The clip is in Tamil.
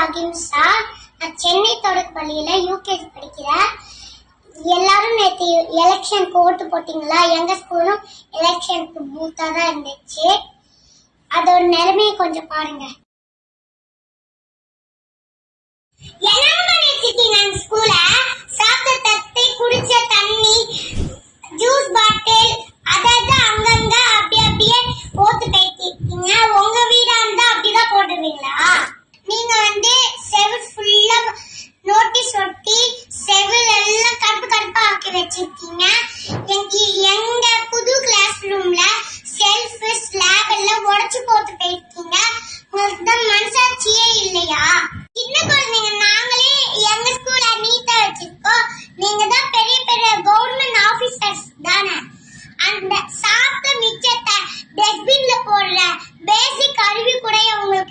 அகிம்சா. நான் சென்னை தொடக்க பள்ளியில யூகேஜி படிக்கிறேன். எல்லாரும் நேற்று எலெக்ஷனுக்கு ஓட்டு போட்டீங்களா? எங்க ஸ்கூலும் எலெக்ஷனுக்கு பூத்தா தான் இருந்துச்சு. அதோட நிலைமையை கொஞ்சம் பாருங்க. ஸ்கூல சாப்பிட்ட தட்டு, குடிச்ச தண்ணி, ஜூஸ் பாட்டில் அதாவது அங்கங்க அப்படியே போட்டு கைட்டிருக்கீங்க. உங்க வீடா இருந்தா அப்படிதான் போட்டு